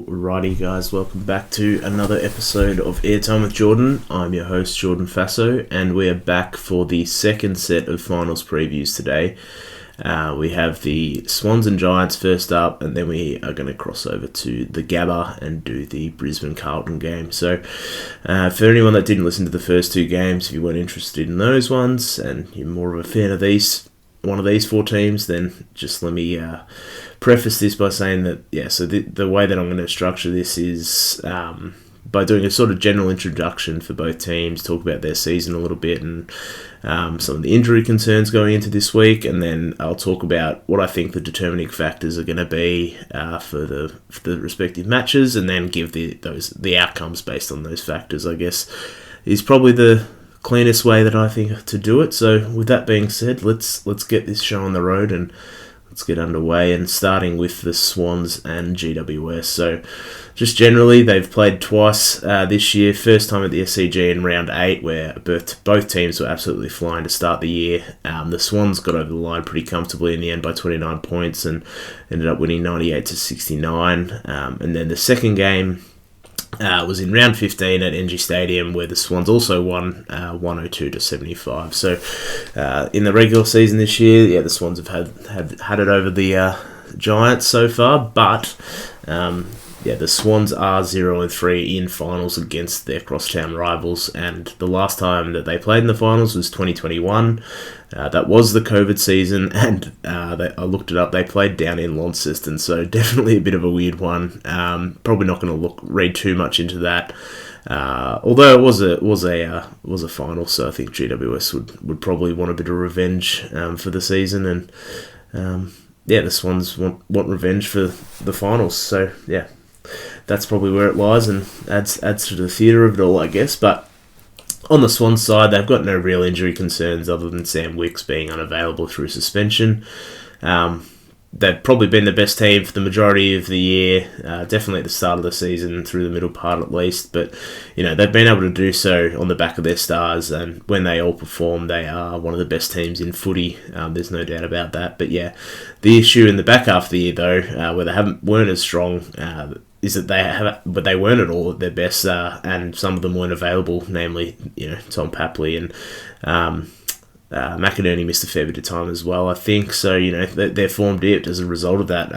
Alrighty guys, welcome back to another episode of Airtime with Jordan. I'm your host Jordan Faso, and we are back for the second set of finals previews today. We have the Swans and Giants first up, and then we are going to cross over to the Gabba and do the Brisbane Carlton game. So for anyone that didn't listen to the first two games, if you weren't interested in those ones and you're more of a fan of one of these four teams, then just let me preface this by saying that, so the way that I'm going to structure this is by doing a sort of general introduction for both teams, talk about their season a little bit and some of the injury concerns going into this week, and then I'll talk about what I think the determining factors are going to be for the respective matches, and then give the outcomes based on those factors, I guess, is probably the cleanest way that I think to do it. So with that being said, let's get this show on the road and let's get underway, and starting with the Swans and GWS. So just generally, they've played twice this year. First time at the SYD in round 8, where both teams were absolutely flying to start the year. The Swans got over the line pretty comfortably in the end by 29 points and ended up winning 98-69. And then the second game was in round 15 at NG Stadium, where the Swans also won 102-75. So in the regular season this year, the Swans have had it over the Giants so far, but the Swans are 0-3 in finals against their crosstown rivals, and the last time that they played in the finals was 2021. That was the COVID season, and I looked it up. They played down in Launceston, so definitely a bit of a weird one. Probably not going to read too much into that. Although it was a final, so I think GWS would probably want a bit of revenge for the season, and the Swans want revenge for the finals. So that's probably where it lies, and adds to the theatre of it all, I guess. But on the Swans side, they've got no real injury concerns other than Sam Wicks being unavailable through suspension. They've probably been the best team for the majority of the year, definitely at the start of the season, through the middle part at least. But, they've been able to do so on the back of their stars, and when they all perform, they are one of the best teams in footy. There's no doubt about that. But the issue in the back half of the year, though, where they weren't as strong, is that they weren't at all at their best, and some of them weren't available, namely, Tom Papley and McInerney missed a fair bit of time as well, I think. So, their form dipped as a result of that,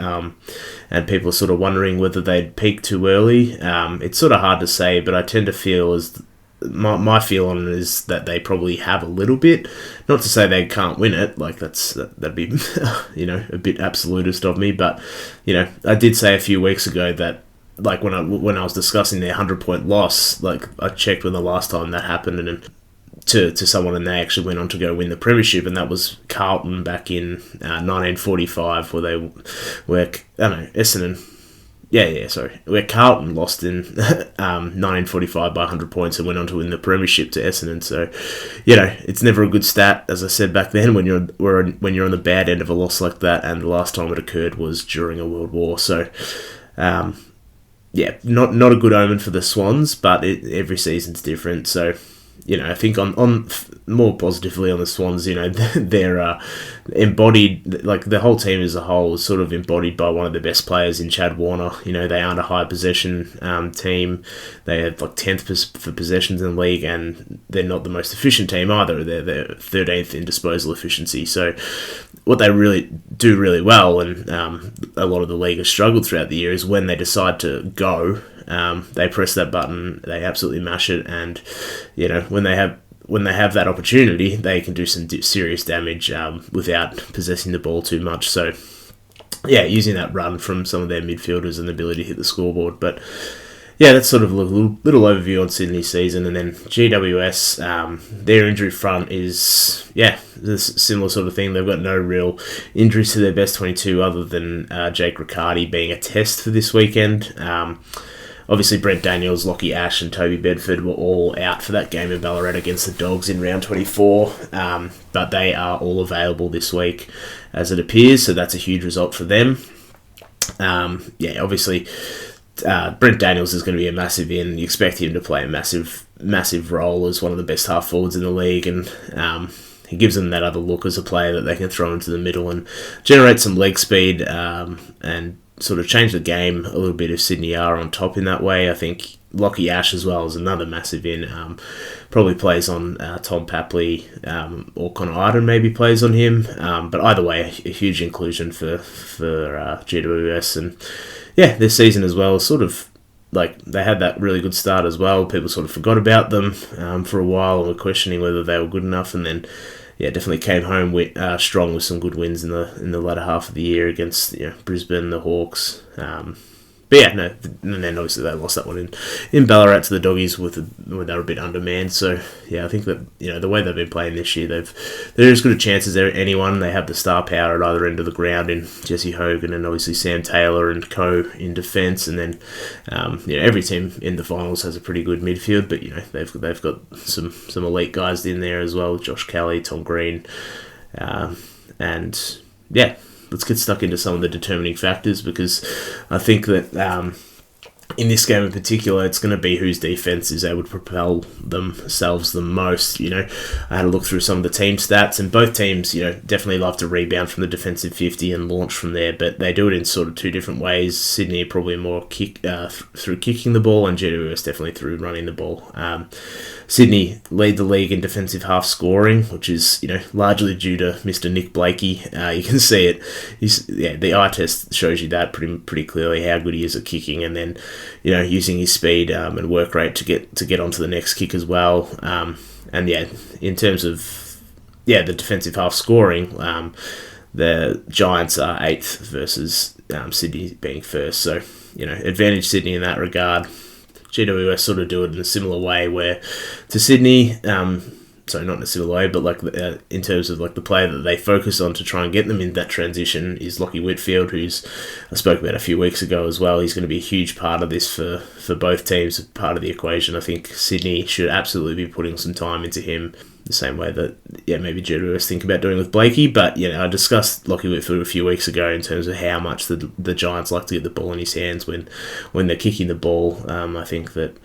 and people are sort of wondering whether they'd peaked too early. It's sort of hard to say, but I tend to feel my feel on it is that they probably have a little bit. Not to say they can't win it, that'd be a bit absolutist of me, but I did say a few weeks ago that, when I was discussing their 100-point loss, I checked when the last time that happened, and to someone, and they actually went on to go win the premiership, and that was Carlton back in 1945, where Carlton lost in 1945 by 100 points and went on to win the premiership to Essendon. So, it's never a good stat, as I said back then, when you're on the bad end of a loss like that, and the last time it occurred was during a world war. So, not a good omen for the Swans, but every season's different. So, I think on more positively on the Swans, they're embodied, the whole team as a whole is sort of embodied by one of the best players in Chad Warner. They aren't a high possession team. They have 10th for possessions in the league, and they're not the most efficient team either. They're 13th in disposal efficiency. So what they really do really well, and a lot of the league has struggled throughout the year, is when they decide to go, they press that button, they absolutely mash it, and when they have that opportunity, they can do some serious damage without possessing the ball too much. So using that run from some of their midfielders and the ability to hit the scoreboard. But that's sort of a little overview on Sydney's season. And then GWS, their injury front is this similar sort of thing. They've got no real injuries to their best 22 other than Jake Riccardi being a test for this weekend. Obviously, Brent Daniels, Lockie Ash and Toby Bedford were all out for that game in Ballarat against the Dogs in round 24, but they are all available this week, as it appears, so that's a huge result for them. Obviously, Brent Daniels is going to be a massive in. You expect him to play a massive role as one of the best half forwards in the league, and he gives them that other look as a player that they can throw into the middle and generate some leg speed, and sort of change the game a little bit if Sydney are on top in that way. I think Lockie Ash as well is another massive in. Probably plays on Tom Papley, or Connor Arden maybe plays on him. But either way, a huge inclusion for GWS. And yeah, this season as well, sort of like they had that really good start as well. People sort of forgot about them for a while and were questioning whether they were good enough. And then definitely came home with strong with some good wins in the latter half of the year against Brisbane, the Hawks. But yeah, no, and then obviously they lost that one in Ballarat to the Doggies when they were a bit undermanned. So yeah, I think that the way they've been playing this year, they're as good a chance as anyone. They have the star power at either end of the ground in Jesse Hogan and obviously Sam Taylor and co in defence, and then every team in the finals has a pretty good midfield. But they've got some elite guys in there as well: Josh Kelly, Tom Green, and yeah. Let's get stuck into some of the determining factors, because I think that in this game in particular, it's going to be whose defense is able to propel themselves the most. I had a look through some of the team stats, and both teams, definitely love to rebound from the defensive 50 and launch from there, but they do it in sort of two different ways. Sydney probably more through kicking the ball, and GWS definitely through running the ball. Sydney lead the league in defensive half scoring, which is largely due to Mr. Nick Blakey. You can see it. The eye test shows you that pretty clearly how good he is at kicking, and then using his speed and work rate to get onto the next kick as well. And yeah, in terms of the defensive half scoring, the Giants are 8th versus Sydney being first. So advantage Sydney in that regard. GWS sort of do it in a similar way, where to Sydney, sorry, not in a similar way, but like in terms of like the player that they focus on to try and get them in that transition is Lockie Whitfield, who's I spoke about a few weeks ago as well. He's going to be a huge part of this for both teams, part of the equation. I think Sydney should absolutely be putting some time into him, the same way that maybe GWS think about doing with Blakey. But I discussed Lockie Whitfield a few weeks ago in terms of how much the Giants like to get the ball in his hands when they're kicking the ball. I think that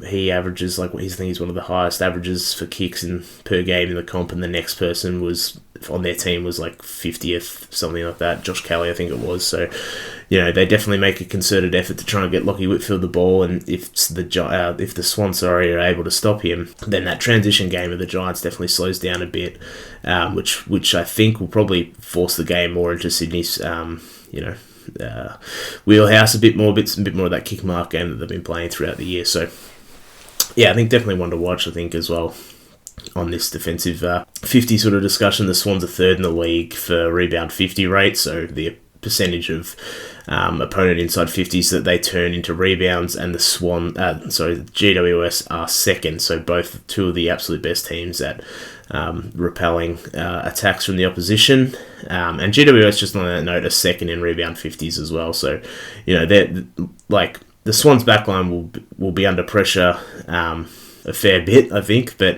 he averages, I think he's one of the highest averages for kicks per game in the comp, and the next person was on their team was like 50th, something like that. Josh Kelly, I think it was. So, they definitely make a concerted effort to try and get Lockie Whitfield the ball, and if the Swans are able to stop him, then that transition game of the Giants definitely slows down a bit, which I think will probably force the game more into Sydney's, wheelhouse a bit more of that kick mark game that they've been playing throughout the year. So yeah, I think definitely one to watch, I think, as well on this defensive 50 sort of discussion. The Swans are 3rd in the league for rebound 50 rate, so the percentage of opponent inside 50s that they turn into rebounds, and the GWS are 2nd, so both two of the absolute best teams at repelling attacks from the opposition, and GWS, just on that note, are 2nd in rebound 50s as well. So they're like the Swans backline will be under pressure a fair bit, I think, but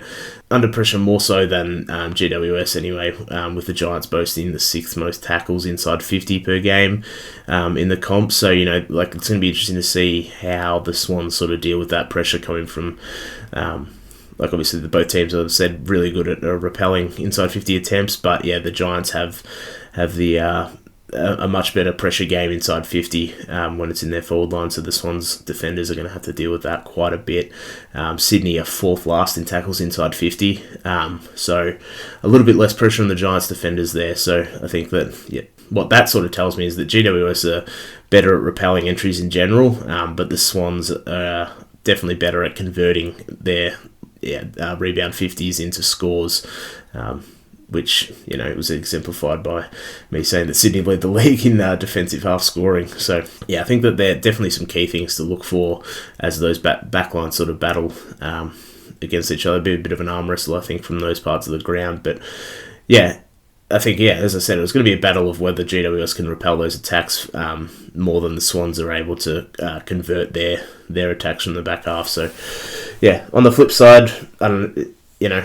under pressure more so than GWS anyway, with the Giants boasting the 6th most tackles inside 50 per game in the comp. So, it's going to be interesting to see how the Swans sort of deal with that pressure coming from, obviously both teams, as I've said, really good at repelling inside 50 attempts, but yeah, the Giants have the a much better pressure game inside 50 when it's in their forward line, so the Swans defenders are going to have to deal with that quite a bit. Sydney are 4th last in tackles inside 50, so a little bit less pressure on the Giants defenders there. So I think that what that sort of tells me is that GWS are better at repelling entries in general, but the Swans are definitely better at converting their rebound 50s into scores, which, it was exemplified by me saying that Sydney led the league in defensive half scoring. So, yeah, I think that there are definitely some key things to look for as those backlines sort of battle against each other. Be a bit of an arm wrestle, I think, from those parts of the ground. But, yeah, I think, as I said, it was going to be a battle of whether GWS can repel those attacks more than the Swans are able to convert their attacks from the back half. So, yeah, on the flip side, I don't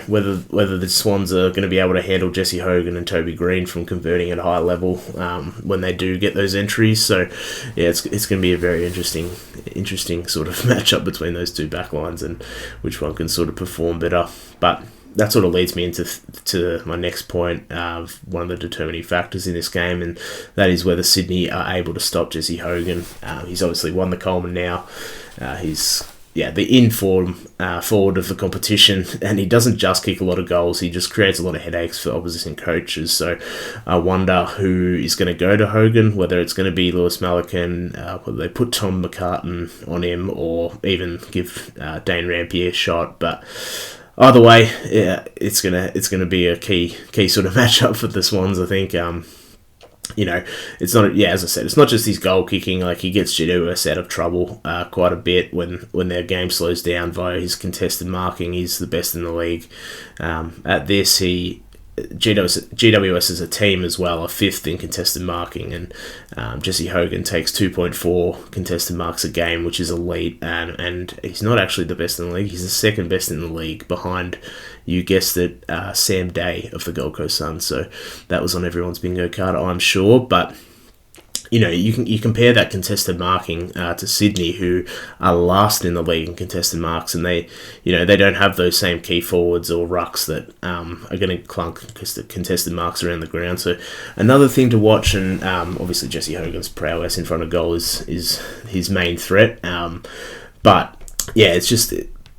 whether the Swans are going to be able to handle Jesse Hogan and Toby Green from converting at a high level when they do get those entries. So, yeah, it's going to be a very interesting sort of matchup between those two backlines and which one can sort of perform better. But, that sort of leads me into to my next point of one of the determining factors in this game, and that is whether Sydney are able to stop Jesse Hogan. He's obviously won the Coleman now. He's the in-form forward of the competition, and he doesn't just kick a lot of goals, he just creates a lot of headaches for opposition coaches. So I wonder who is going to go to Hogan, whether it's going to be Lewis Malikan, whether they put Tom McCartan on him, or even give Dane Rampier a shot. But either way, it's gonna be a key sort of matchup for the Swans, I think. It's not. As I said, it's not just his goal kicking. Like, he gets GWS out of trouble quite a bit when their game slows down via his contested marking. He's the best in the league at this. GWS as a team as well are 5th in contested marking, and Jesse Hogan takes 2.4 contested marks a game, which is elite, and he's not actually the best in the league. He's the 2nd best in the league, behind, you guessed it, Sam Day of the Gold Coast Suns. So that was on everyone's bingo card, I'm sure. But you compare that contested marking to Sydney, who are last in the league in contested marks, and they don't have those same key forwards or rucks that are going to clunk contested marks around the ground. So another thing to watch, and obviously Jesse Hogan's prowess in front of goal is his main threat. It's just,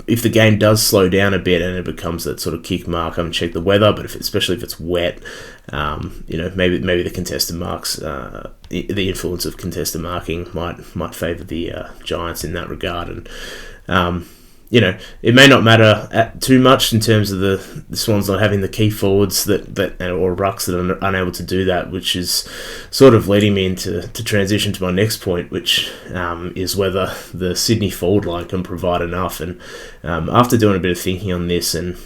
if the game does slow down a bit and it becomes that sort of kick mark, I haven't checked the weather, but especially if it's wet, maybe the contested marks, the influence of contested marking might favour the Giants in that regard. And it may not matter too much in terms of the Swans not having the key forwards that or rucks that are unable to do that, which is sort of leading me to transition to my next point, which is whether the Sydney forward line can provide enough. And after doing a bit of thinking on this and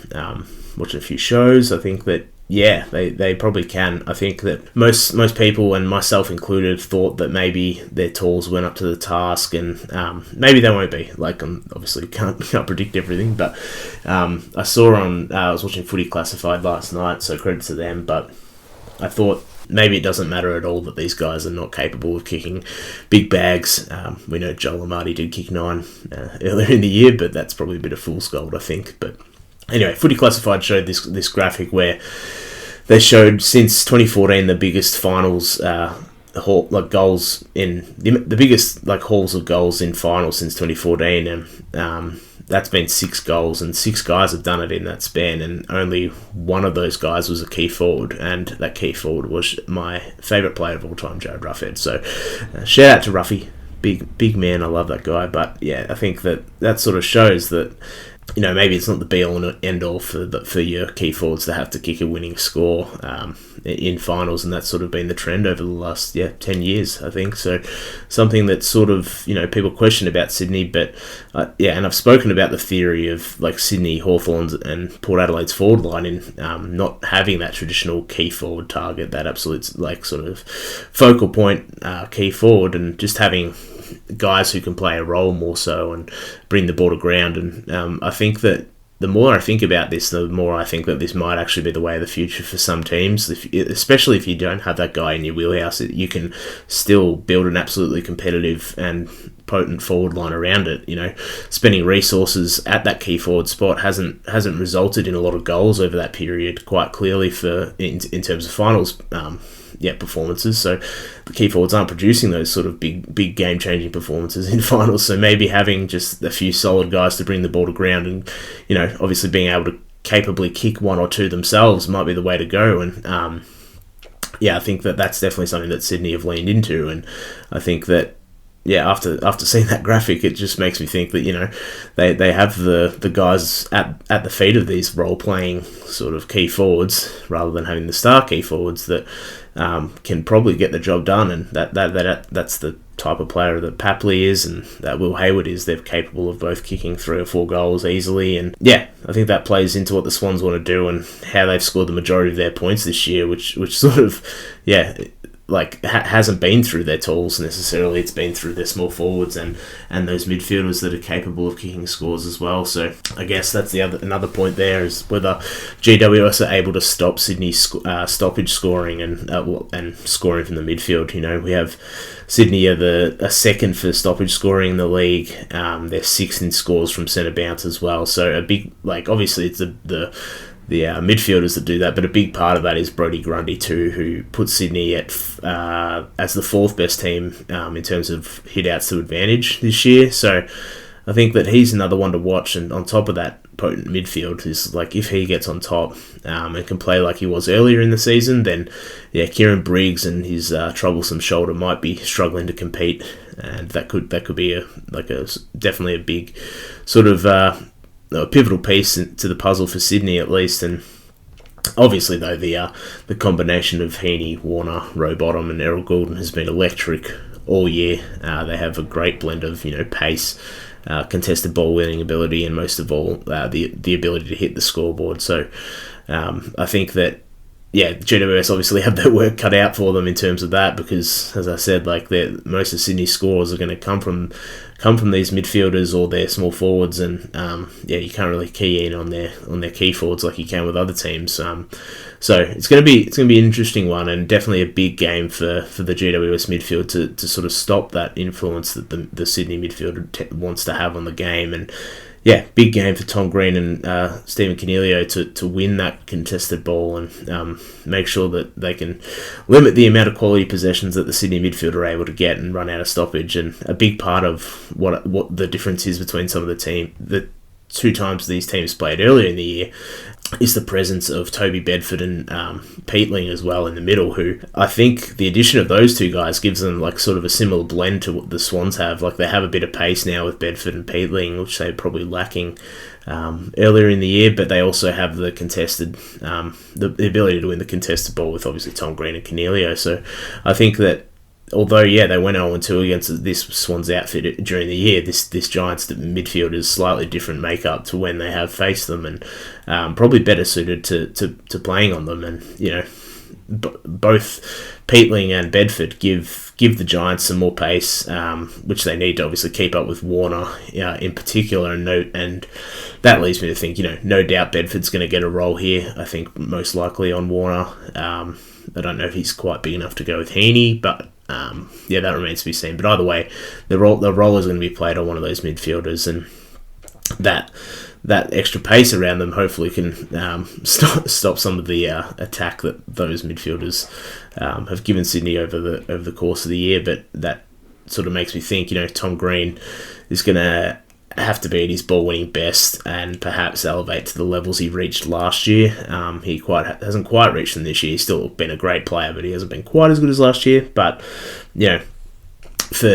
watching a few shows, I think that they probably can. I think that most people, and myself included, thought that maybe their tools went up to the task, and maybe they won't be. Like, obviously can't predict everything, but I saw I was watching Footy Classified last night, so credit to them. But I thought maybe it doesn't matter at all that these guys are not capable of kicking big bags. We know Joel Amati did kick 9 earlier in the year, but that's probably a bit of fool's gold, I think. But anyway, Footy Classified showed this graphic where they showed since 2014 the biggest finals goals in the biggest hauls of goals in finals since 2014, and that's been 6 goals, and 6 guys have done it in that span, and only one of those guys was a key forward, and that key forward was my favourite player of all time, Jared Ruffhead. So shout out to Ruffy, big man, I love that guy. But I think that sort of shows that maybe it's not the be-all and end-all for your key forwards to have to kick a winning score in finals, and that's sort of been the trend over the last 10 years, I think. So something that sort of people question about Sydney, but and I've spoken about the theory of Sydney, Hawthorns and Port Adelaide's forward line in not having that traditional key forward target, that absolute sort of focal point key forward, and just having guys who can play a role more so and bring the ball to ground. And I think that the more I think about this, the more I think that this might actually be the way of the future for some teams, especially if you don't have that guy in your wheelhouse. You can still build an absolutely competitive and potent forward line around it. Spending resources at that key forward spot hasn't resulted in a lot of goals over that period, quite clearly in terms of finals performances. So the key forwards aren't producing those sort of big game-changing performances in finals. So maybe having just a few solid guys to bring the ball to ground, and obviously being able to capably kick 1 or 2 themselves might be the way to go. And I think that's definitely something that Sydney have leaned into. And I think that after seeing that graphic, it just makes me think that they have the guys at the feet of these role-playing sort of key forwards, rather than having the star key forwards that can probably get the job done. And that's the type of player that Papley is, and that Will Hayward is. They're capable of both kicking 3 or 4 goals easily, and I think that plays into what the Swans want to do and how they've scored the majority of their points this year, which sort of hasn't been through their tools necessarily. It's been through their small forwards and those midfielders that are capable of kicking scores as well. So I guess that's another point there, is whether GWS are able to stop Sydney's stoppage scoring and scoring from the midfield. We have Sydney are second for stoppage scoring in the league. They're 6th in scores from centre bounce as well. So a big, obviously it's the midfielders that do that, but a big part of that is Brodie Grundy too, who puts Sydney at as the fourth best team in terms of hit-outs to advantage this year. So I think that he's another one to watch, and on top of that potent midfield is like if he gets on top and can play like he was earlier in the season, then Kieran Briggs and his troublesome shoulder might be struggling to compete, and that could be definitely a big sort of a pivotal piece to the puzzle for Sydney at least. And obviously though the combination of Heaney, Warner, Rowbottom and Errol Goulden has been electric all year. They have a great blend of pace, contested ball winning ability, and most of all the ability to hit the scoreboard. So I think that GWS obviously have their work cut out for them in terms of that, because as I said, like most of Sydney's scores are going to come from these midfielders or their small forwards, and you can't really key in on their key forwards like you can with other teams. So it's going to be an interesting one, and definitely a big game for the GWS midfield to sort of stop that influence that the Sydney midfield wants to have on the game. And big game for Tom Green and Stephen Coniglio to win that contested ball and make sure that they can limit the amount of quality possessions that the Sydney midfield are able to get and run out of stoppage. And a big part of what the difference is between some of the two times these teams played earlier in the year is the presence of Toby Bedford and Peatling as well in the middle, who I think the addition of those two guys gives them like sort of a similar blend to what the Swans have. Like they have a bit of pace now with Bedford and Peatling, which they're probably lacking earlier in the year, but they also have the contested, the ability to win the contested ball with obviously Tom Green and Coniglio. So I think that although, they went 0-2 against this Swans outfit during the year, this Giants midfield is slightly different makeup to when they have faced them, and probably better suited to playing on them. And, both Peatling and Bedford give the Giants some more pace, which they need to obviously keep up with Warner in particular. And that leads me to think, no doubt Bedford's going to get a role here. I think most likely on Warner. I don't know if he's quite big enough to go with Heaney, but that remains to be seen. But either way, the role is going to be played on one of those midfielders, and that extra pace around them hopefully can stop some of the attack that those midfielders have given Sydney over the course of the year. But that sort of makes me think, Tom Green is going to have to be at his ball-winning best and perhaps elevate to the levels he reached last year. He hasn't quite reached them this year. He's still been a great player, but he hasn't been quite as good as last year. But, for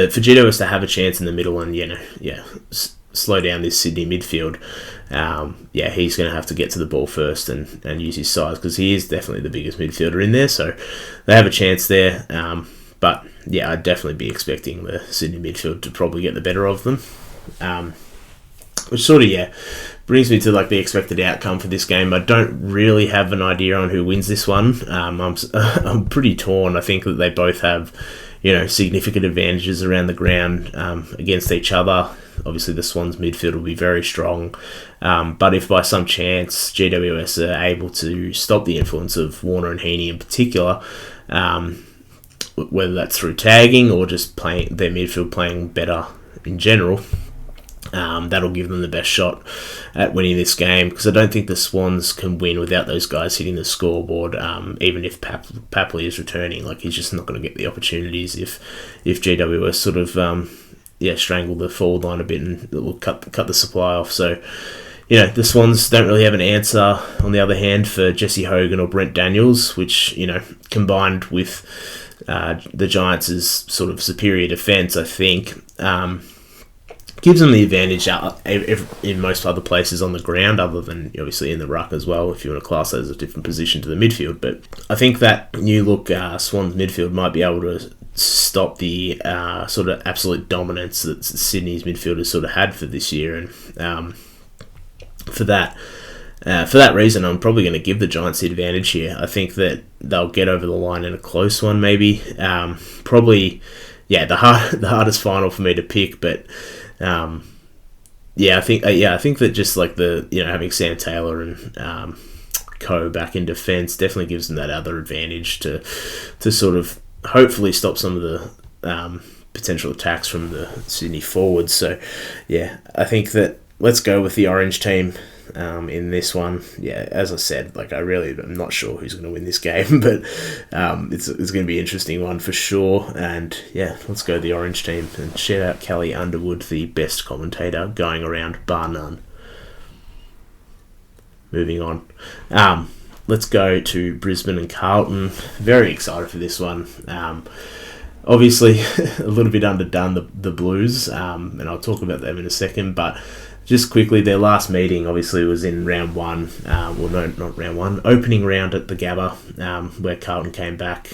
GWS to have a chance in the middle and, slow down this Sydney midfield, he's going to have to get to the ball first and use his size, because he is definitely the biggest midfielder in there. So they have a chance there. But, I'd definitely be expecting the Sydney midfield to probably get the better of them. Which sort of, brings me to like the expected outcome for this game. I don't really have an idea on who wins this one. I'm pretty torn. I think that they both have, significant advantages around the ground against each other. Obviously, the Swans midfield will be very strong. But if by some chance GWS are able to stop the influence of Warner and Heaney in particular, whether that's through tagging or just playing their midfield playing better in general, that'll give them the best shot at winning this game, because I don't think the Swans can win without those guys hitting the scoreboard. Even if Papley is returning, like he's just not going to get the opportunities if GWS sort of strangle the forward line a bit and will cut the supply off. So the Swans don't really have an answer on the other hand for Jesse Hogan or Brent Daniels, which combined with the Giants' sort of superior defence, I think gives them the advantage in most other places on the ground, other than obviously in the ruck as well, if you want to class that as a different position to the midfield. But I think that new look Swans midfield might be able to stop the sort of absolute dominance that Sydney's midfielders sort of had for this year. And for that reason, I'm probably going to give the Giants the advantage here. I think that they'll get over the line in a close one, maybe. Probably, the hardest final for me to pick, but I think that just like the having Sam Taylor and Co back in defence definitely gives them that other advantage to sort of hopefully stop some of the potential attacks from the Sydney forwards. So I think that let's go with the Orange team in this one. Yeah, as I said, like I really am not sure who's going to win this game, but it's going to be an interesting one for sure. And yeah, let's go the Orange team and shout out Kelly Underwood, the best commentator going around, bar none. Moving on. Let's go to Brisbane and Carlton. Very excited for this one. Obviously, a little bit underdone, the Blues, and I'll talk about them in a second, but just quickly, their last meeting obviously was in round one, not round one, opening round at the Gabba, where Carlton came back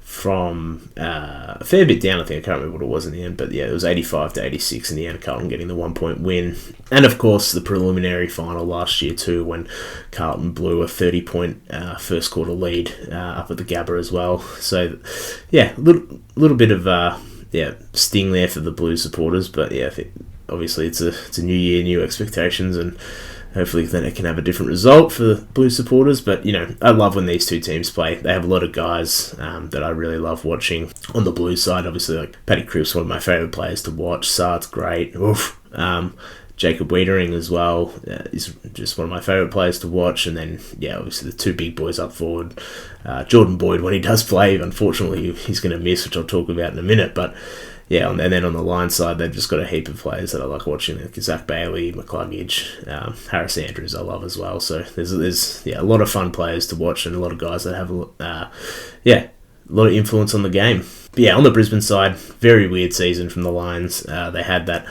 from a fair bit down. I think I can't remember what it was in the end, but yeah, it was 85-86 in the end, Carlton getting the 1 point win. And of course the preliminary final last year too, when Carlton blew a 30 point first quarter lead up at the Gabba as well. So yeah, a little bit of sting there for the Blues supporters, but yeah, I think obviously it's a new year, new expectations, and hopefully then it can have a different result for the Blues supporters. But, I love when these two teams play. They have a lot of guys that I really love watching. On the Blues side, obviously, like Paddy Cripps, one of my favourite players to watch. Saad's great. Jacob Wiedering as well is just one of my favourite players to watch. And then, yeah, obviously the two big boys up forward. Jordan Boyd, when he does play, unfortunately, he's going to miss, which I'll talk about in a minute. But yeah, and then on the line side, they've just got a heap of players that I like watching, like Zach Bailey, McCluggage, Harris Andrews I love as well. So there's a lot of fun players to watch and a lot of guys that have a lot of influence on the game. But yeah, on the Brisbane side, very weird season from the Lions. They had that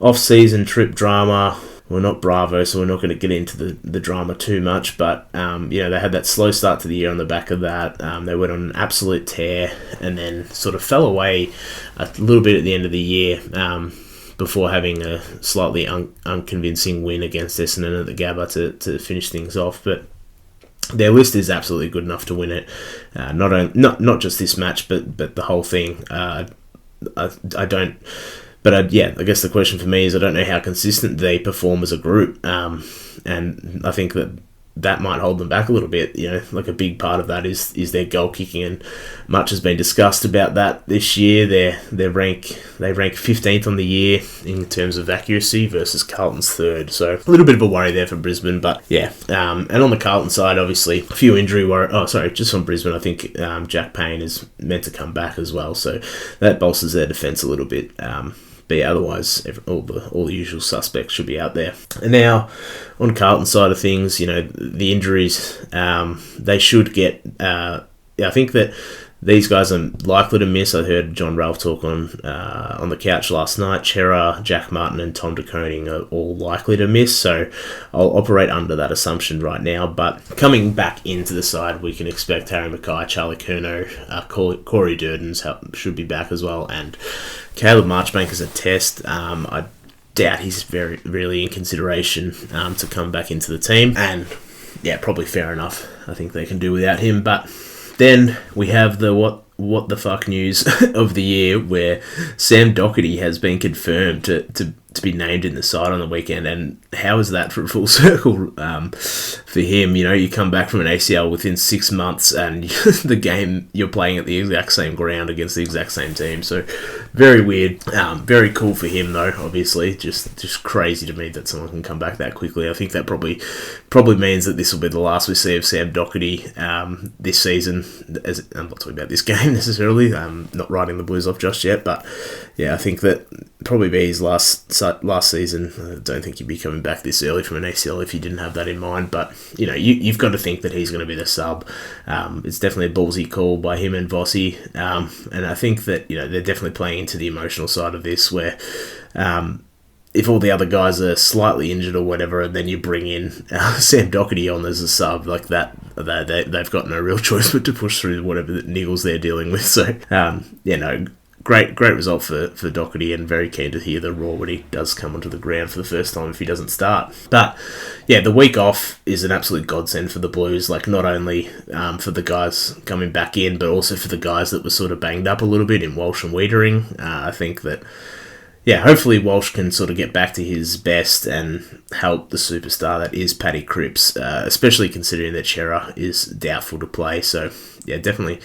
off-season trip drama. We're not Bravo, so we're not going to get into the drama too much, but they had that slow start to the year on the back of that. They went on an absolute tear and then sort of fell away a little bit at the end of the year before having a slightly unconvincing win against Essendon at the Gabba to finish things off. But their list is absolutely good enough to win it. Not just this match, but the whole thing. I don't... But I guess the question for me is I don't know how consistent they perform as a group, and I think that might hold them back a little bit. Like a big part of that is their goal kicking, and much has been discussed about that this year. They rank 15th on the year in terms of accuracy versus Carlton's 3rd. So a little bit of a worry there for Brisbane, but yeah. And on the Carlton side, obviously a few injury worry. Oh, sorry, just on Brisbane, I think Jack Payne is meant to come back as well, so that bolsters their defence a little bit. But yeah, otherwise, all the usual suspects should be out there. And now, on Carlton side of things, the injuries, they should get... I think that these guys are likely to miss. I heard John Ralph talk on the couch last night. Chera, Jack Martin and Tom De Koning are all likely to miss, so I'll operate under that assumption right now. But coming back into the side, we can expect Harry Mackay, Charlie Curnow, Corey Durden's should be back as well, and Caleb Marchbank is a test. I doubt he's really in consideration to come back into the team, and yeah, probably fair enough. I think they can do without him. But then we have the what the fuck news of the year, where Sam Docherty has been confirmed to be named in the side on the weekend. And how is that for a full circle for him? You come back from an ACL within 6 months, and the game you're playing at the exact same ground against the exact same team. So very weird. Very cool for him though. Obviously, just crazy to me that someone can come back that quickly. I think that probably means that this will be the last we see of Sam Docherty this season. I'm not talking about this game necessarily. I'm not writing the Blues off just yet, but yeah, I think that probably be his last season. I don't think he'd be coming back this early from an ACL if you didn't have that in mind. But you've got to think that he's going to be the sub. It's definitely a ballsy call by him and Vossi, and I think that they're definitely playing into the emotional side of this, where if all the other guys are slightly injured or whatever, and then you bring in Sam Docherty on as a sub like that, they've got no real choice but to push through whatever niggles they're dealing with. So Great result for Docherty, and very keen to hear the roar when he does come onto the ground for the first time if he doesn't start. But yeah, the week off is an absolute godsend for the Blues, like not only for the guys coming back in, but also for the guys that were sort of banged up a little bit in Walsh and Wiedering. I think that, hopefully Walsh can sort of get back to his best and help the superstar that is Paddy Cripps, especially considering that Chera is doubtful to play. So yeah, definitely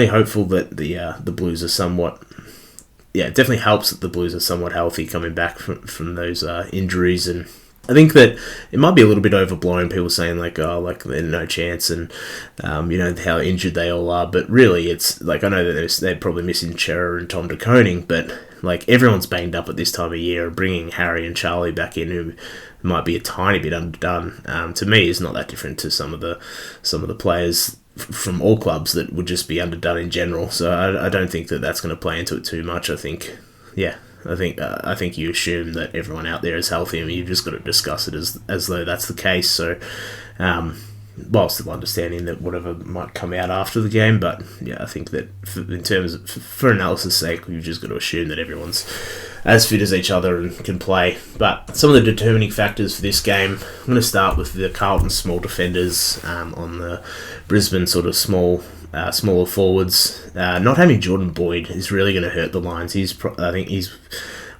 hopeful that the Blues are somewhat... Yeah, it definitely helps that the Blues are somewhat healthy coming back from those injuries. And I think that it might be a little bit overblown, people saying like, oh, like there's no chance, and how injured they all are. But really, it's like, I know that they're probably missing Chera and Tom de Koning, but like everyone's banged up at this time of year. Bringing Harry and Charlie back in, who might be a tiny bit underdone, to me is not that different to some of the players from all clubs that would just be underdone in general. So I don't think that that's going to play into it too much. I think you assume that everyone out there is healthy, and you've just got to discuss it as though that's the case. So, while still understanding that whatever might come out after the game, but yeah, I think that for analysis' sake, we've just got to assume that everyone's as fit as each other and can play. But some of the determining factors for this game, I'm going to start with the Carlton small defenders on the Brisbane sort of smaller forwards. Not having Jordan Boyd is really going to hurt the Lions. I think he's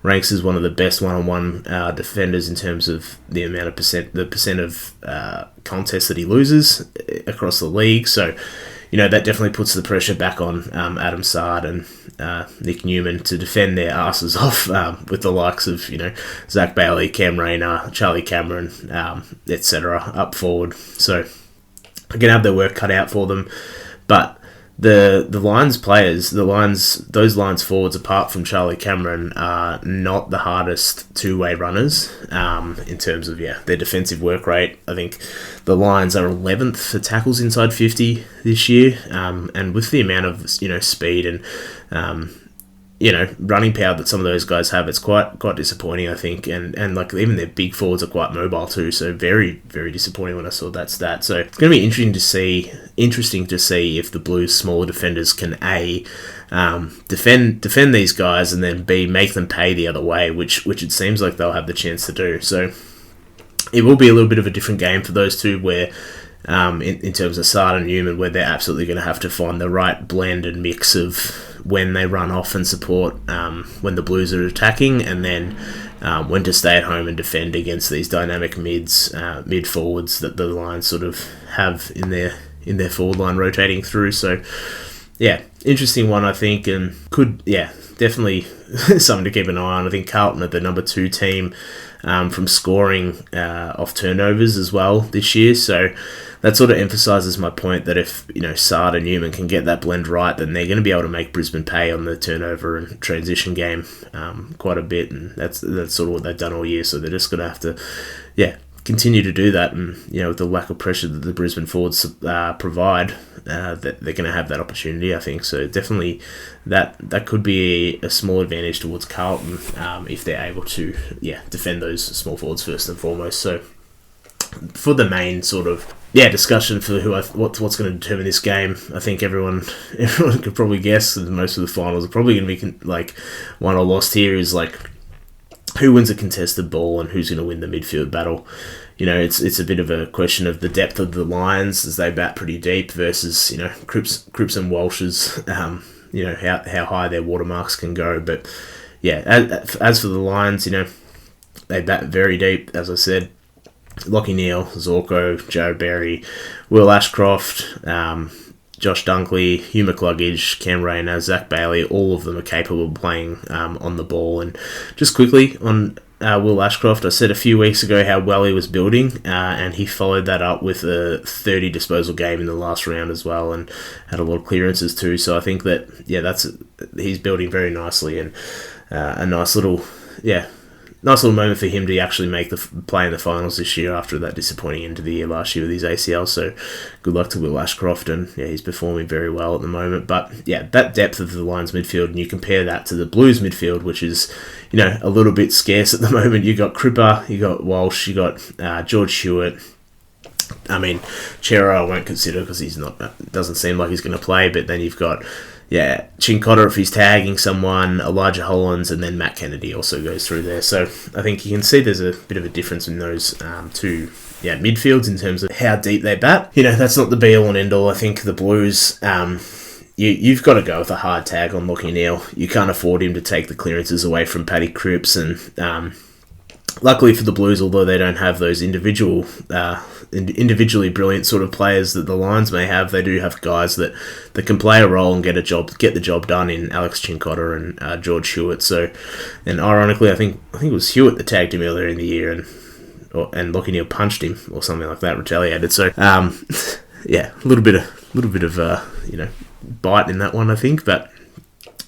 ranks as one of the best one-on-one defenders in terms of the amount of percent of contests that he loses across the league. So, that definitely puts the pressure back on Adam Sard and Nick Newman to defend their asses off with the likes of, Zach Bailey, Cam Rayner, Charlie Cameron, etc. up forward. So, they're going to have their work cut out for them. But the Lions players, those Lions forwards, apart from Charlie Cameron, are not the hardest two-way runners in terms of their defensive work rate. I think the Lions are 11th for tackles inside 50 this year, and with the amount of speed and running power that some of those guys have, it's quite disappointing, I think. And like even their big forwards are quite mobile too, so very, very disappointing when I saw that stat. So it's going to be interesting to see if the Blues smaller defenders can defend these guys, and then B, make them pay the other way, which it seems like they'll have the chance to do. So it will be a little bit of a different game for those two, where in terms of Sard and Newman, where they're absolutely going to have to find the right blend and mix of when they run off and support when the Blues are attacking, and then when to stay at home and defend against these dynamic mid forwards that the Lions sort of have in their forward line rotating through. So interesting one, I think, and definitely something to keep an eye on. I think Carlton are the number 2 team from scoring off turnovers as well this year, so that sort of emphasises my point that if Sard and Newman can get that blend right, then they're going to be able to make Brisbane pay on the turnover and transition game quite a bit, and that's sort of what they've done all year. So they're just going to have to continue to do that, and with the lack of pressure that the Brisbane forwards provide, that they're going to have that opportunity, I think. So definitely that could be a small advantage towards Carlton if they're able to defend those small forwards first and foremost. So for the main sort of discussion for what's going to determine this game, I think everyone could probably guess that most of the finals are probably going to be like won or lost here, is like who wins a contested ball and who's going to win the midfield battle. It's a bit of a question of the depth of the Lions as they bat pretty deep versus Cripps and Walsh's how high their watermarks can go. But as for the Lions, they bat very deep, as I said. Lachie Neale, Zorko, Joe Berry, Will Ashcroft, Josh Dunkley, Hugh McCluggage, Cam Rayner, Zach Bailey, all of them are capable of playing on the ball. And just quickly on Will Ashcroft, I said a few weeks ago how well he was building, and he followed that up with a 30 disposal game in the last round as well, and had a lot of clearances too. So I think that he's building very nicely, and a nice little moment for him to actually make the play in the finals this year after that disappointing end of the year last year with his ACL. So good luck to Will Ashcroft, and he's performing very well at the moment. But that depth of the Lions midfield, and you compare that to the Blues midfield, which is a little bit scarce at the moment. You got Cripper, you got Walsh, you got George Hewitt. I mean, Chera I won't consider because doesn't seem like he's going to play. But then you've got Chincotta if he's tagging someone, Elijah Hollins, and then Matt Kennedy also goes through there. So I think you can see there's a bit of a difference in those two midfields in terms of how deep they bat. That's not the be-all and end-all. I think the Blues, you've got to go with a hard tag on Lachie Neale. You can't afford him to take the clearances away from Paddy Cripps, and luckily for the Blues, although they don't have those individually brilliant sort of players that the Lions may have, they do have guys that can play a role and get the job done in Alex Chincotta and George Hewitt. So, and ironically, I think it was Hewitt that tagged him earlier in the year, and and Lachie Neale punched him or something like that, retaliated. So yeah, a little bit of bite in that one, I think, but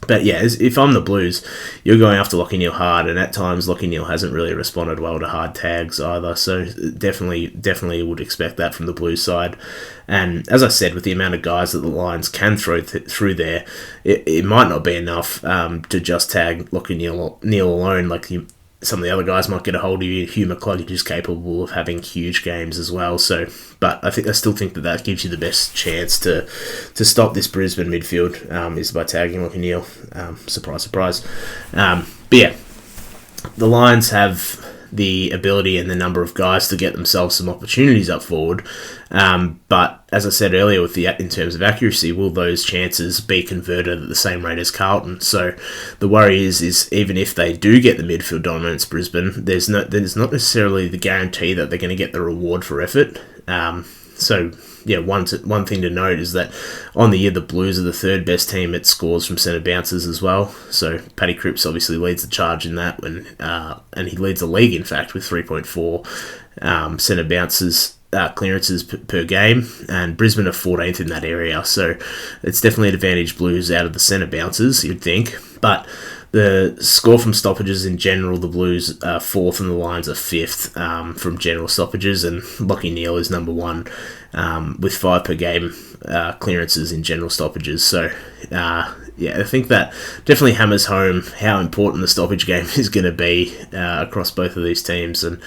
yeah, if I'm the Blues, you're going after Lachie Neale hard, and at times Lachie Neale hasn't really responded well to hard tags either, so definitely would expect that from the Blues side. And as I said, with the amount of guys that the Lions can throw through there, it might not be enough to just tag Lachie Neale alone. Like some of the other guys might get a hold of you. Hugh McCluggage is capable of having huge games as well. So, but I still think that gives you the best chance to stop this Brisbane midfield is by tagging Lachie Neale. Surprise, surprise. But yeah, the Lions have the ability and the number of guys to get themselves some opportunities up forward. But as I said earlier, in terms of accuracy, will those chances be converted at the same rate as Carlton? So the worry is even if they do get the midfield dominance, Brisbane, there's not necessarily the guarantee that they're going to get the reward for effort. So yeah, one thing to note is that on the year, the Blues are the third best team at scores from centre bounces as well. So Paddy Cripps obviously leads the charge in that, and he leads the league, in fact, with 3.4 centre bounces clearances per game, and Brisbane are 14th in that area. So it's definitely an advantage Blues out of the centre bounces, you'd think. But the score from stoppages in general, the Blues are 4th and the Lions are 5th from general stoppages, and Lachie Neale is number 1 with 5 per game clearances in general stoppages. So yeah, I think that definitely hammers home how important the stoppage game is going to be across both of these teams, and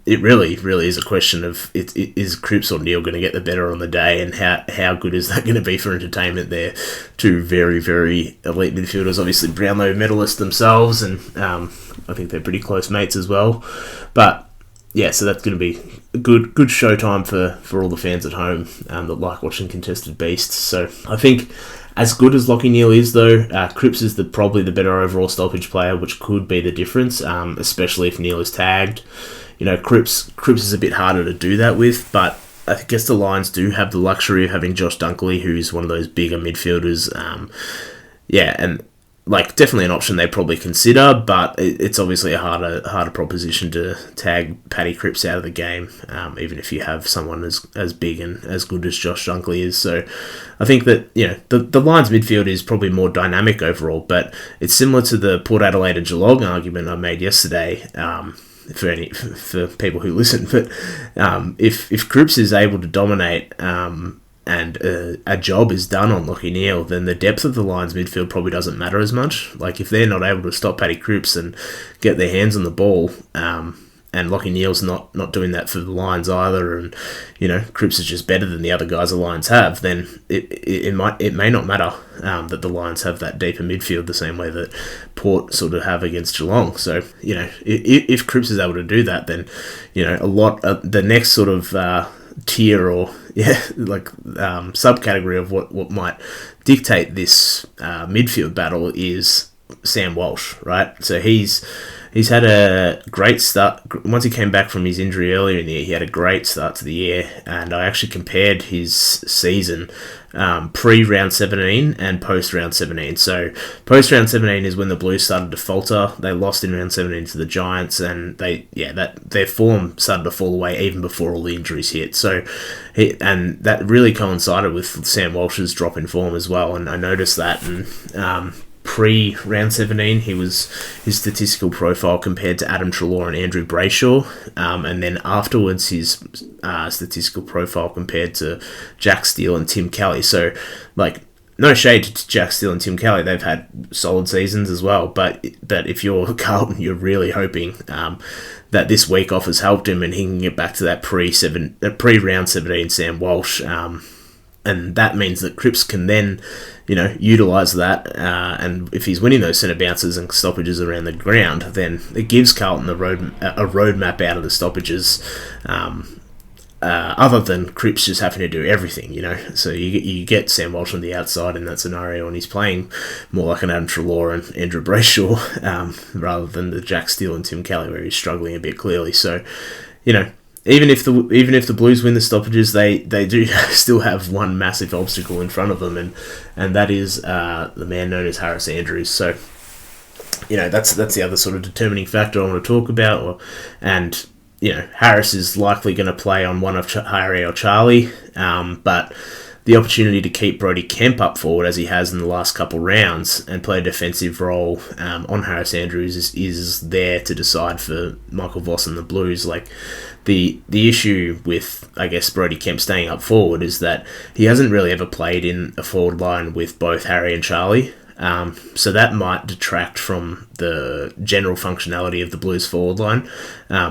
it really is a question of is Cripps or Neale going to get the better on the day, and how good is that going to be for entertainment? They're two very, very elite midfielders, obviously Brownlow medalists themselves, and I think they're pretty close mates as well. But yeah, so that's going to be a good showtime for all the fans at home that like watching contested beasts. So I think, as good as Lachie Neale is, though, Cripps is probably the better overall stoppage player, which could be the difference, especially if Neale is tagged. Cripps is a bit harder to do that with, but I guess the Lions do have the luxury of having Josh Dunkley, who's one of those bigger midfielders. And definitely an option they probably consider, but it's obviously a harder proposition to tag Paddy Cripps out of the game, even if you have someone as big and as good as Josh Dunkley is. So I think that the Lions midfield is probably more dynamic overall, but it's similar to the Port Adelaide and Geelong argument I made yesterday. For people who listen, but if Cripps is able to dominate and a job is done on Lachie Neale, then the depth of the Lions midfield probably doesn't matter as much. Like, if they're not able to stop Paddy Cripps and get their hands on the ball, and Lachie Neale's not doing that for the Lions either, and Cripps is just better than the other guys the Lions have, then it may not matter that the Lions have that deeper midfield the same way that Port sort of have against Geelong. So if Cripps is able to do that, then the next sort of tier or subcategory of what might dictate this midfield battle is Sam Walsh, right? So he's had a great start. Once he came back from his injury earlier in the year, he had a great start to the year, and I actually compared his season pre-round 17 and post-round 17. So post-round 17 is when the Blues started to falter. They lost in round 17 to the Giants, and their form started to fall away even before all the injuries hit. So and that really coincided with Sam Walsh's drop in form as well, and I noticed that. And pre-round 17, his statistical profile compared to Adam Treloar and Andrew Brayshaw, and then afterwards his statistical profile compared to Jack Steele and Tim Kelly. So, no shade to Jack Steele and Tim Kelly, they've had solid seasons as well, but if you're Carlton, you're really hoping that this week off has helped him and he can get back to that pre-round 17 Sam Walsh, and that means that Cripps can then utilise that, and if he's winning those centre bounces and stoppages around the ground, then it gives Carlton a roadmap out of the stoppages, other than Cripps just having to do everything, So you get Sam Walsh on the outside in that scenario, and he's playing more like an Adam Treloar and Andrew Brayshaw, rather than the Jack Steele and Tim Kelly, where he's struggling a bit clearly. So, even if the Blues win the stoppages, they do still have one massive obstacle in front of them, and that is the man known as Harris Andrews. So, that's the other sort of determining factor I want to talk about, and Harris is likely going to play on one of Harry or Charlie, but the opportunity to keep Brody Kemp up forward as he has in the last couple rounds and play a defensive role on Harris Andrews is there to decide for Michael Voss and the Blues. Like the issue with, I guess, Brody Kemp staying up forward is that he hasn't really ever played in a forward line with both Harry and Charlie. So that might detract from the general functionality of the Blues forward line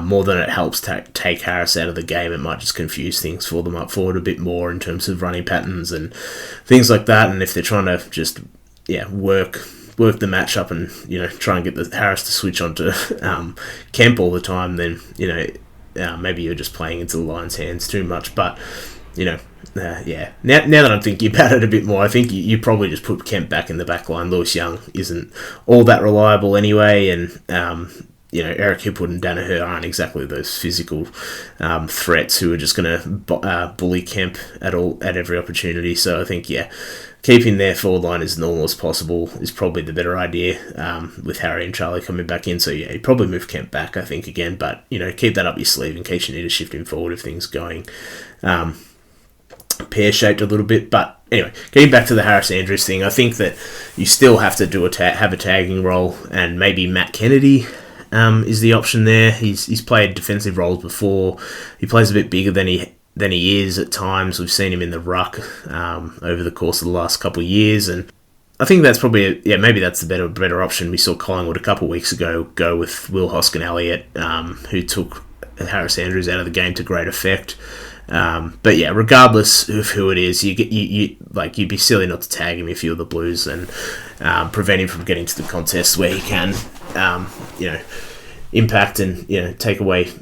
more than it helps take Harris out of the game. It might just confuse things for them up forward a bit more in terms of running patterns and things like that. And if they're trying to just work the matchup and try and get the Harris to switch onto Kemp all the time, then maybe you're just playing into the Lions' hands too much. But Now that I'm thinking about it a bit more, I think you probably just put Kemp back in the back line. Lewis Young isn't all that reliable anyway, and Eric Hipwood and Danaher aren't exactly those physical threats who are just going to bully Kemp at every opportunity. So I think keeping their forward line as normal as possible is probably the better idea with Harry and Charlie coming back in. So you probably move Kemp back, I think, again, but keep that up your sleeve in case you need to shift him forward if things are going pear-shaped a little bit. But anyway, getting back to the Harris Andrews thing, I think that you still have to have a tagging role, and maybe Matt Kennedy is the option there. He's played defensive roles before. He plays a bit bigger than he is at times. We've seen him in the ruck over the course of the last couple of years, and I think that's probably maybe that's the better option. We saw Collingwood a couple of weeks ago go with Will Hoskin-Elliott, who took Harris Andrews out of the game to great effect. But regardless of who it is, you'd be silly not to tag him if you're the Blues and prevent him from getting to the contest where he can, impact and take away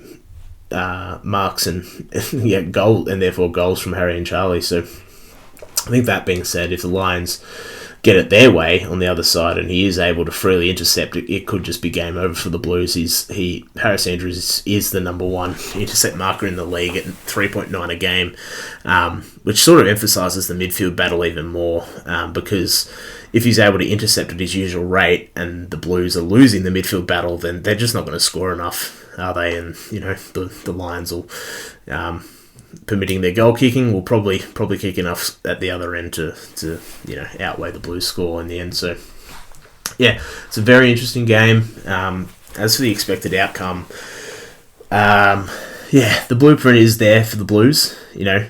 marks and goal and therefore goals from Harry and Charlie. So I think that being said, if the Lions get it their way on the other side and he is able to freely intercept it, could just be game over for the Blues. Harris Andrews is the number one intercept marker in the league at 3.9 a game, which sort of emphasises the midfield battle even more, because if he's able to intercept at his usual rate and the Blues are losing the midfield battle, then they're just not going to score enough, are they? And the Lions will, permitting their goal kicking, will probably kick enough at the other end to outweigh the Blues score in the end. So it's a very interesting game. As for the expected outcome, the blueprint is there for the Blues.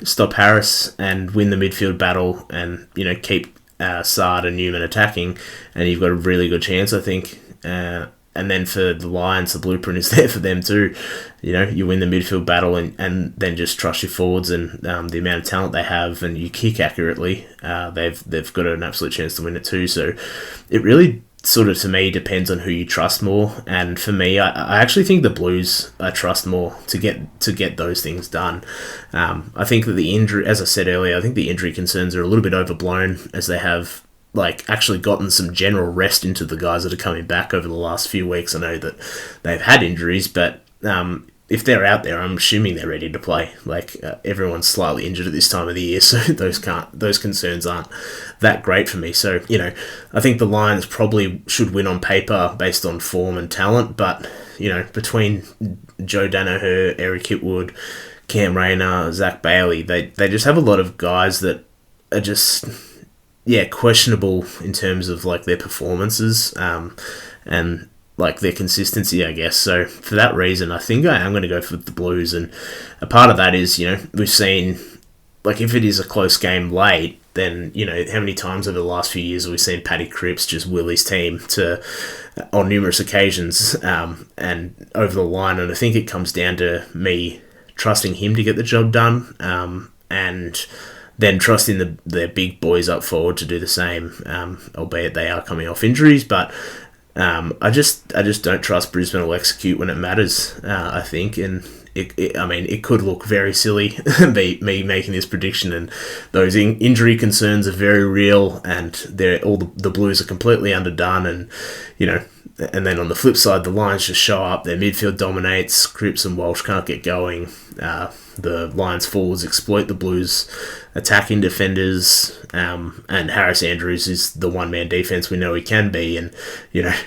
Stop Harris and win the midfield battle, and keep Sard and Newman attacking, and you've got a really good chance, I think. And then for the Lions, the blueprint is there for them too. You win the midfield battle and then just trust your forwards and the amount of talent they have, and you kick accurately. They've got an absolute chance to win it too. So it really sort of, to me, depends on who you trust more. And for me, I actually think the Blues I trust more to get those things done. I think that the injury, as I said earlier, I think the injury concerns are a little bit overblown, as they have actually gotten some general rest into the guys that are coming back over the last few weeks. I know that they've had injuries, but if they're out there, I'm assuming they're ready to play. Everyone's slightly injured at this time of the year, so those concerns aren't that great for me. So, I think the Lions probably should win on paper based on form and talent, but, between Joe Danaher, Eric Hipwood, Cam Rayner, Zach Bailey, they just have a lot of guys that are just questionable in terms of their performances and their consistency, I guess. So for that reason, I think I am going to go for the Blues, and a part of that is we've seen if it is a close game late, then how many times over the last few years have we seen Paddy Cripps just will his team on numerous occasions and over the line, and I think it comes down to me trusting him to get the job done and then trusting the big boys up forward to do the same, albeit they are coming off injuries. But I just don't trust Brisbane will execute when it matters, I think. And it could look very silly, me making this prediction, and those injury concerns are very real, and the Blues are completely underdone, and and then on the flip side, the Lions just show up, their midfield dominates, Cripps and Walsh can't get going, the Lions forwards exploit the Blues attacking defenders, and Harris Andrews is the one-man defense we know he can be, and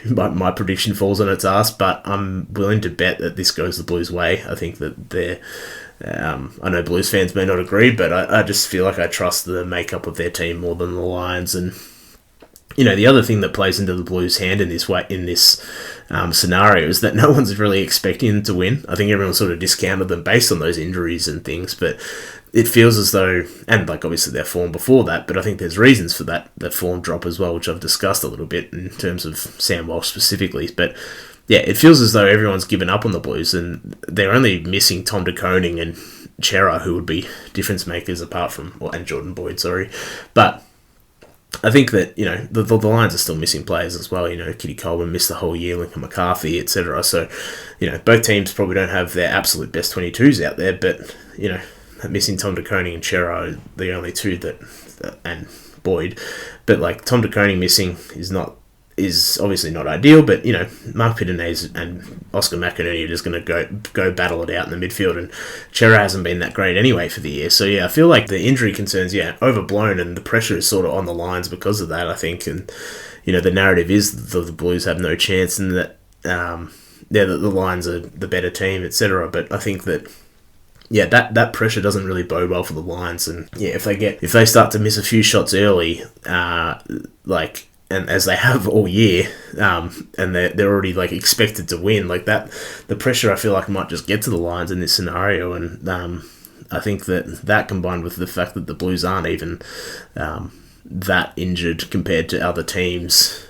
my prediction falls on its ass, but I'm willing to bet that this goes the Blues' way. I think that they're I know Blues fans may not agree, but I just feel like I trust the makeup of their team more than the Lions. And the other thing that plays into the Blues' hand in this scenario is that no one's really expecting them to win. I think everyone sort of discounted them based on those injuries and things, but it feels as though, and obviously their form before that, but I think there's reasons for that form drop as well, which I've discussed a little bit in terms of Sam Walsh specifically. But yeah, it feels as though everyone's given up on the Blues, and they're only missing Tom de Koning and Chera, who would be difference makers apart from, and Jordan Boyd, sorry. But I think that, the Lions are still missing players as well. Kitty Coleman missed the whole year, Lincoln McCarthy, etc. So, both teams probably don't have their absolute best 22s out there, but, missing Tom de Koning and Chera are the only two and Boyd. But, Tom de Koning missing is obviously not ideal, but, Mark Pittenez and Oscar McInerney are just going to go battle it out in the midfield, and Chera hasn't been that great anyway for the year. So, yeah, I feel like the injury concerns, overblown, and the pressure is sort of on the Lions because of that, I think. And, the narrative is that the Blues have no chance and that, the Lions are the better team, etc. But I think that, that pressure doesn't really bode well for the Lions. And, if they start to miss a few shots early, and as they have all year, and they're already expected to win, that the pressure I feel like might just get to the Lions in this scenario, and I think that combined with the fact that the Blues aren't even that injured compared to other teams,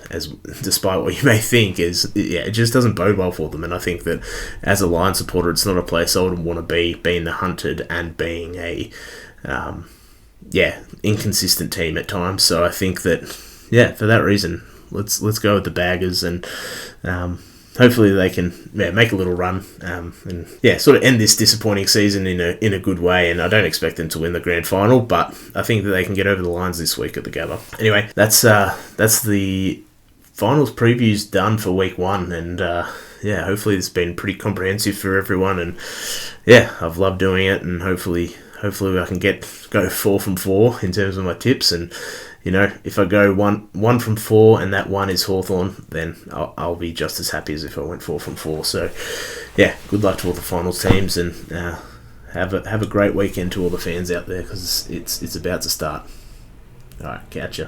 despite what you may think, it just doesn't bode well for them. And I think that as a Lions supporter, it's not a place I would want to be, being the hunted and being a inconsistent team at times. So I think that, for that reason, let's go with the Baggers, and hopefully they can make a little run, and sort of end this disappointing season in a good way. And I don't expect them to win the grand final, but I think that they can get over the Lions this week at the Gabba. Anyway, that's the finals previews done for week 1, and hopefully it's been pretty comprehensive for everyone, and I've loved doing it, and hopefully I can go 4 from 4 in terms of my tips. And if I go one from 4 and that one is Hawthorn, then I'll be just as happy as if I went 4 from 4. So, good luck to all the finals teams, and have a great weekend to all the fans out there, because it's about to start. All right, catch ya.